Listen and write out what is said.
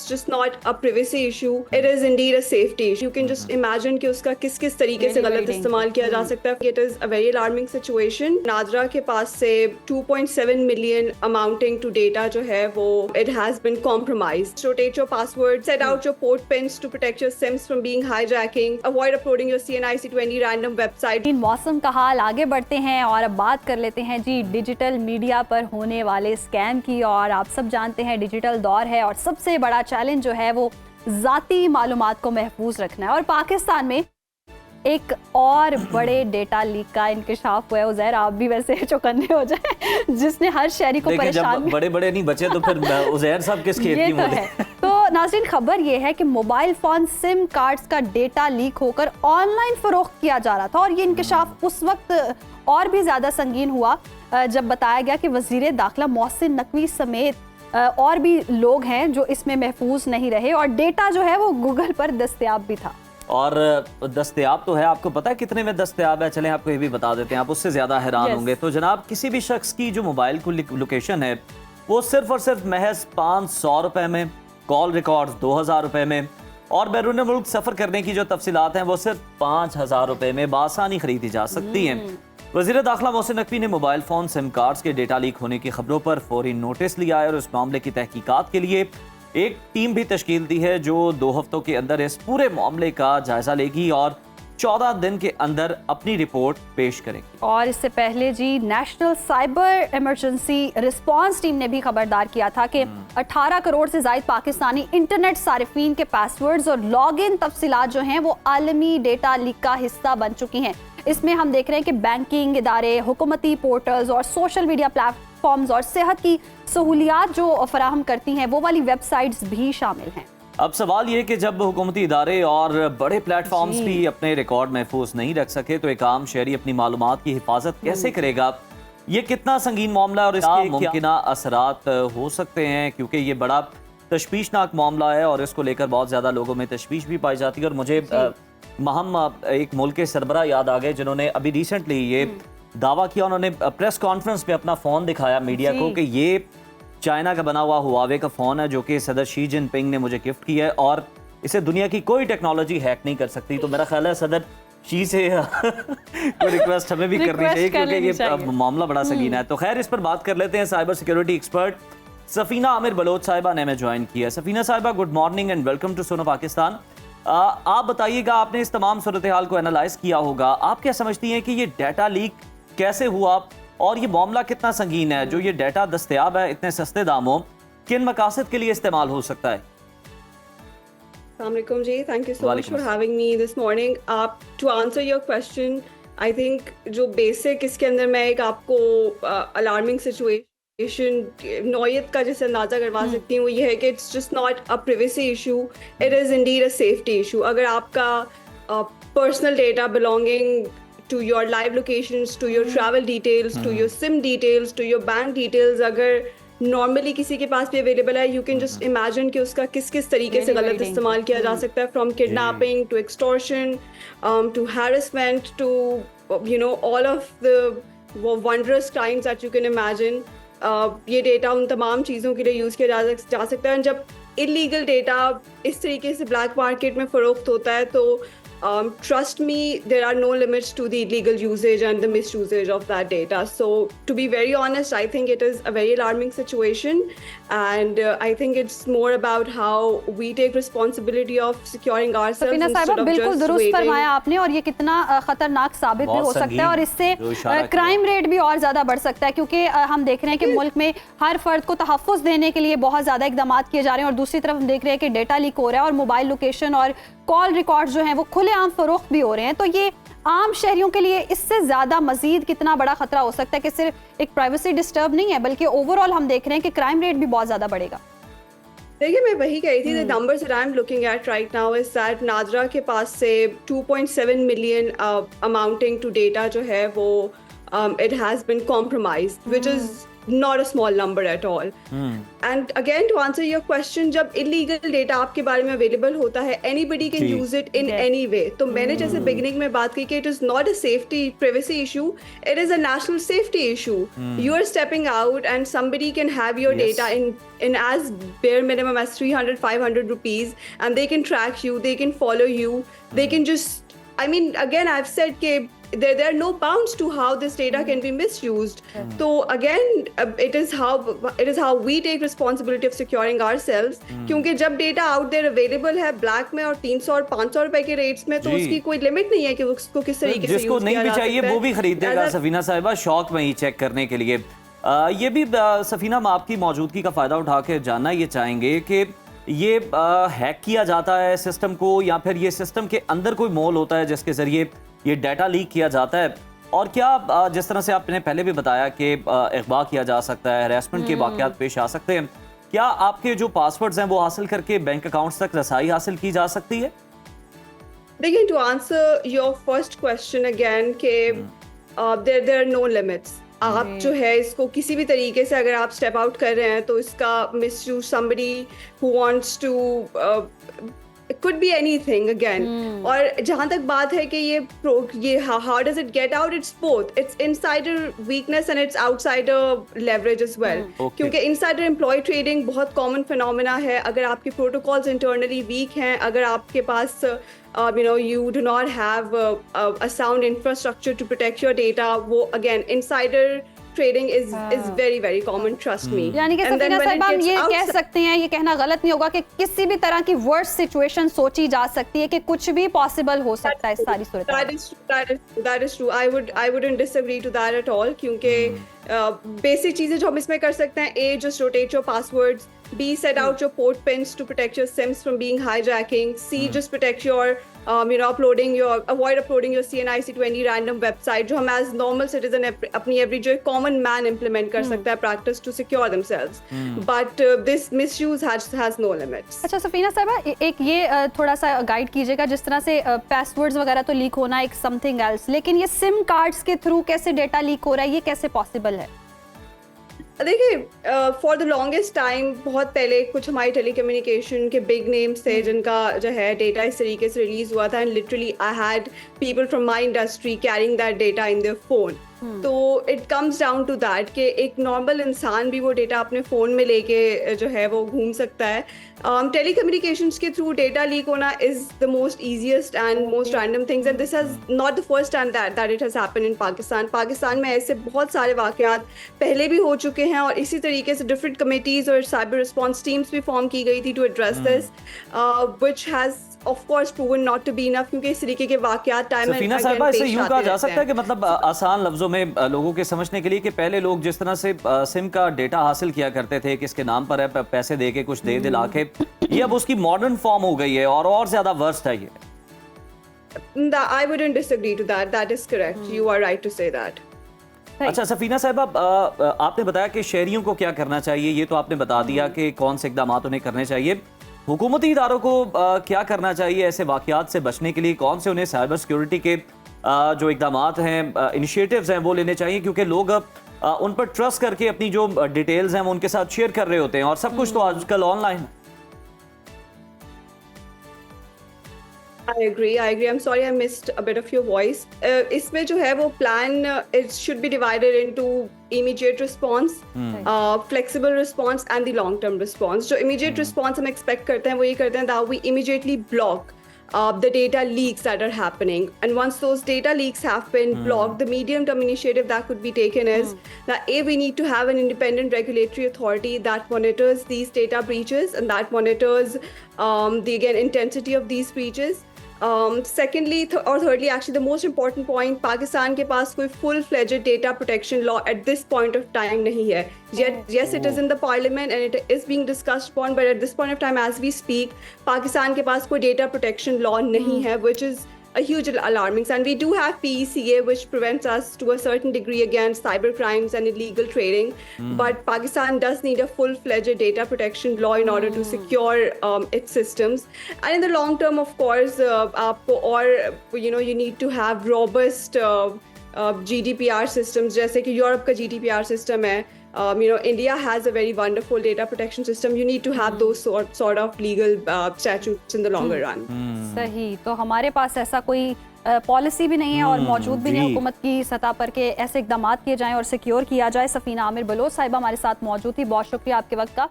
just not a privacy issue, it is indeed a safety issue. You can just imagine कि उसका किस किस तरीके से गलत इस्तेमाल किया जा सकता है. It is a very alarming situation. NADRA के पास से 2.7 million amounting to data जो है वो it has been compromised. Rotate your password, set out your port pins to protect your SIMs from being hijacking, avoid uploading your CNIC20 random website. मौसम का हाल आगे बढ़ते हैं और अब बात कर लेते हैं जी डिजिटल मीडिया पर होने वाले स्कैम की। और आप सब जानते हैं डिजिटल दौर है और सबसे बड़ा चैलेंज जो है वो ज़ाती मालूमात को महफूज रखना है। और पाकिस्तान में एक और बड़े डेटा लीक का इंकशाफ हुआ है। उज़ैर, आप भी वैसे चौकन्ने हो जाए, जिसने हर शहरी को परेशान। बड़े बड़े नहीं बचे तो फिर उज़ैर साहब किस खेत की मूली है। तो नाज़रीन, खबर ये है कि मोबाइल फ़ोन सिम कार्ड्स का डेटा लीक होकर ऑनलाइन फ़रोख्त किया जा रहा था। और ये इंकशाफ उस वक्त और भी ज़्यादा संगीन हुआ जब बताया गया कि वज़ीर दाखिला मोहसिन नकवी समेत और भी लोग हैं जो इसमें महफूज नहीं रहे और डेटा जो है वो गूगल पर दस्तयाब भी था। और दस्तयाब तो है, आपको पता है कितने में दस्तयाब है? चलें आपको ये भी बता देते हैं, आप उससे ज़्यादा हैरान होंगे। तो जनाब, किसी भी शख्स की जो मोबाइल को लोकेशन है वो सिर्फ और सिर्फ महज 500 रुपये में, कॉल रिकॉर्ड्स 2000 रुपये में और बैरून मुल्क सफ़र करने की जो तफसीलात हैं वो सिर्फ 5000 रुपये में बासानी खरीदी जा सकती हैं। वज़ीर दाखिला मोहसिन नकवी ने मोबाइल फ़ोन सिम कार्ड्स के डेटा लीक होने की खबरों पर फौरी नोटिस लिया है और इस मामले की तहकीकात के लिए एक टीम भी तश्कील दी है जो 2 हफ्तों के अंदर इस पूरे मामले का जायजा लेगी और 14 दिन के अंदर अपनी रिपोर्ट पेश करेगी। और इससे पहले जी national cyber emergency response team ने भी खबरदार किया था कि 18 करोड़ से ज़ायद पाकिस्तानी इंटरनेट सारिफीन के पासवर्ड्स और लॉग इन तफसीलात जो हैं वो आलमी डेटा लीक का हिस्सा बन चुकी हैं। इसमें हम देख रहे हैं कि बैंकिंग इदारे, हुकूमती पोर्टल्स और सोशल मीडिया प्लेटफॉर्म्स और सेहत की सहूलियात जो फराहम करती हैं वो वाली वेबसाइट्स भी शामिल हैं। अब सवाल ये कि जब हुकूमती इदारे और बड़े प्लेटफॉर्म्स भी अपने रिकॉर्ड महफूज नहीं रख सके तो एक आम शहरी अपनी मालूमात की हिफाजत कैसे करेगा? ये कितना संगीन मामला है और इसके मुमकिन असरात हो सकते हैं, क्योंकि ये बड़ा तशवीशनाक मामला है और इसको लेकर बहुत ज़्यादा लोगों में तशवीश भी पाई जाती है। और मुझे महम एक मुल्क के सरबरा याद आ गए जिन्होंने अभी रिसेंटली ये दावा किया, उन्होंने प्रेस कॉन्फ्रेंस पे अपना फ़ोन दिखाया मीडिया को कि ये चाइना का बना हुआ हुआवे का फ़ोन है जो कि सदर शी जिनपिंग ने मुझे गिफ्ट किया है और इसे दुनिया की कोई टेक्नोलॉजी हैक नहीं कर सकती। तो मेरा ख्याल है सदर शी से कोई रिक्वेस्ट हमें भी करनी चाहिए क्योंकि ये मामला बड़ा संगीन है। तो खैर, इस पर बात कर लेते हैं। Cyber security expert Safina Aamir Baloch साहिबा ने हमें ज्वाइन किया। सफीना साहिबा, good morning and welcome to सोनो पाकिस्तान। आप बताइएगा, आपने इस तमाम सूरत हाल को एनालाइज किया होगा, आप क्या समझती हैं कि ये डाटा लीक कैसे हुआ और ये मामला कितना संगीन है? जो ये डाटा दस्तयाब है इतने सस्ते दामों, किन मकासद के लिए इस्तेमाल हो सकता है? Assalamualaikum जी, thank you so much for having me this morning. To answer your question, I think जो बेसिक इसके अंदर मैं एक आपको अलार्मिंग सिचुएशन नौयत का जैसे अंदाज़ा करवा सकती हूँ, वो ये है कि it's just not a privacy issue, it is indeed a safety issue. अगर आपका personal data belonging to your live locations, to your travel details, to your SIM details, to your bank details, अगर normally किसी के पास भी available है, you can just imagine कि उसका किस किस तरीके से गलत इस्तेमाल किया जा सकता है, from kidnapping to extortion to harassment to you know all of the wondrous crimes that you can imagine. ये डेटा उन तमाम चीज़ों के लिए यूज़ किया जा सकता है। जब इलीगल डेटा इस तरीके से ब्लैक मार्केट में फ़रोख्त होता है तो trust me, there are no limits to the illegal usage and the misusage of that data. So to be very honest, I think it is a very alarming situation and I think it's more about how we take responsibility of securing ourselves Safina instead साहिबा, of बिल्कुल just दुरुस्त waiting. फरमाया आपने। और ये कितना खतरनाक साबित भी हो सकता है और इससे क्राइम रेट भी और ज़्यादा बढ़ सकता है, क्योंकि हम देख रहे हैं कि मुल्क में हर फर्द को तहफ़्फ़ुज़ देने के लिए बहुत ज़्यादा इक़दाम किए जा रहे हैं और दूसरी तरफ हम देख रहे हैं कि डेटा लीक हो रहा है और मोबाइल लोकेशन और कॉल रिकॉर्ड जो हैं वो खुलेआम फरोख्त भी हो रहे हैं। तो ये आम शहरियों के लिए इससे ज़्यादा मजीद कितना बड़ा खतरा हो सकता है कि सिर्फ एक प्राइवेसी डिस्टर्ब नहीं है बल्कि ओवरऑल हम देख रहे हैं कि क्राइम रेट भी बहुत ज़्यादा बढ़ेगा। देखिए, मैं वही कह रही थी, the numbers that I am looking at right now is that NADRA के पास से 2.7 मिलियन अमाउंटिंग टू डेटा जो है वो it has been compromised, which is not a small number at all. And again, to answer your question, जब illegal data आपके बारे में available होता है, anybody can use it in any way. तो मैंने जैसे beginning में बात की कि it is not a safety privacy issue, it is a national safety issue. You are stepping out and somebody can have your data in as bare minimum as 300-500 rupees, and they can track you, they can follow you, they can just, I mean, again, I've said that there are no bounds to how this data can be misused. So again, it is how we take responsibility of securing ourselves. क्योंकि जब data out there available है black में और 300 और 500 रुपए के rates में, तो उसकी कोई limit नहीं है कि उसको किस तरीके से use किया जा सकता है. जिसको नहीं भी चाहिए वो भी खरीदेगा सफीना साहिबा, शौक में ही चेक करने के लिए. ये भी सफीना, हम आपकी मौजूदगी का फायदा उठा के जानना ये चाहेंगे कि ये हैक किया जाता है सिस्टम को, या फिर ये सिस्टम के अंदर कोई मोल होता है जिसके जरिए ये डाटा लीक किया जाता है, और क्या जिस तरह से आपने पहले भी बताया कि अगवा किया जा सकता है, हैरेसमेंट के वाकयात पेश आ सकते हैं, क्या आपके जो पासवर्ड्स हैं वो हासिल करके बैंक अकाउंट्स तक रसाई हासिल की जा सकती है? देखिए, to answer your first question again के देयर आर नो लिमिट्स. आप जो है इसको किसी भी तरीके से अगर आप स्टेप आउट कर रहे हैं तो इसका misuse somebody who wants to it could be anything again. और जहाँ तक बात है कि ये how does it get out, it's both, it's insider weakness and it's outsider leverage as well. क्योंकि insider employee trading बहुत common phenomena है. अगर आपके protocols internally weak हैं, अगर आपके पास you do not have a sound infrastructure to protect your data, वो again insider trading is very very common, trust me. यानी कि सफीना साहिब, हम ये कह सकते हैं, ये कहना गलत नहीं होगा कि किसी भी तरह की worst situation सोची जा सकती है कि कुछ भी possible हो सकता है इस सारी सूरत में. That is true. I wouldn't disagree to that at all. क्योंकि basic चीजें जो हम इसमें कर सकते हैं, A, just rotate your passwords. B, set out your port pins to protect your SIMs from being hijacking. C, just protect your avoid uploading your CNIC to any random website, जो हम as normal citizen अपनी every जो common man implement कर सकता है practice to secure themselves. But this misuse has no limits. अच्छा सफीना साहिबा, एक ये थोड़ा सा गाइड कीजिएगा, जिस तरह से पासवर्ड्स वगैरह तो लीक होना एक समथिंग एल्स, लेकिन ये सिम कार्ड्स के थ्रू कैसे डेटा लीक हो रहा है, ये कैसे पॉसिबल है? देखिए, फॉर द लॉन्गेस्ट टाइम, बहुत पहले कुछ हमारे टेलीकम्युनिकेशन के बिग नेम्स थे जिनका जो है डेटा इस तरीके से रिलीज हुआ था, and literally I had people from my industry carrying that data in their phone. तो it comes down to that कि एक नॉर्मल इंसान भी वो डेटा अपने फ़ोन में लेके जो है वो घूम सकता है. टेलीकम्युनिकेशंस के थ्रू डेटा लीक होना is the most easiest and most random things, and this has not the first time that it has happened in Pakistan. Pakistan में ऐसे बहुत सारे वाक़यात पहले भी हो चुके हैं, और इसी तरीके से डिफरेंट कमेटीज़ और साइबर रिस्पॉन्स टीम्स भी फॉर्म की गई थी to address this, which has of course proven not to be enough, क्योंकि इस तरीके के वाकयात टाइम में सफीना साहिबा, इसे यूं कहा जा सकता है कि मतलब आसान लफ्जों में लोगों के समझने के लिए कि पहले लोग जिस तरह से सिम का डेटा हासिल किया करते थे, किसके नाम पर है, पैसे दे के कुछ दे दिला के, ये अब उसकी मॉडर्न फॉर्म हो गई है और ज्यादा वर्स्ट है ये. I wouldn't disagree to that. That is correct. You are right to say that. अच्छा सफीना साहिबा, आपने बताया कि शहरियों को क्या करना चाहिए, ये तो आपने बता दिया कि कौन से इकदाम उन्हें करने चाहिए. हुकूमती इदारों को क्या करना चाहिए ऐसे वाक़यात से बचने के लिए, कौन से उन्हें साइबर सिक्योरिटी के जो इकदामात हैं, इनिशिएटिव्स हैं, वो लेने चाहिए, क्योंकि लोग उन पर ट्रस्ट करके अपनी जो डिटेल्स हैं वो उनके साथ शेयर कर रहे होते हैं, और सब कुछ तो आजकल ऑनलाइन है. I agree. I'm sorry I missed a bit of your voice. इसमें जो है वो plan it should be divided into immediate response, flexible response and the long term response. जो immediate response हम expect करते हैं वो ये करते हैं that we immediately block the data leaks that are happening, and once those data leaks have been blocked, the medium term initiative that could be taken is that we need to have an independent regulatory authority that monitors these data breaches and that monitors the intensity of these breaches. Secondly or thirdly, actually the most important point, Pakistan के पास कोई full-fledged data protection law at this point of time नहीं है. Yes, it is in the parliament and it is being discussed upon, but at this point of time as we speak, Pakistan के पास कोई data protection law नहीं है, which is a huge alarming sign. We do have PECA, which prevents us to a certain degree against cyber crimes and illegal trading, but Pakistan does need a full-fledged data protection law in order to secure its systems. And in the long term, of course, you need to have robust GDPR systems, जैसे कि Europe का GDPR system है, India has a very wonderful data protection system. You need to have those sort of legal statutes in the longer run. सही, तो हमारे पास ऐसा कोई policy भी नहीं है और मौजूद भी नहीं है हुकूमत की सतह पर के ऐसे इकदाम किए जाएं और सिक्योर किया जाए। सफीना आमिर बलोच साहिबा हमारे साथ मौजूद थी, बहुत शुक्रिया आपके वक्त का।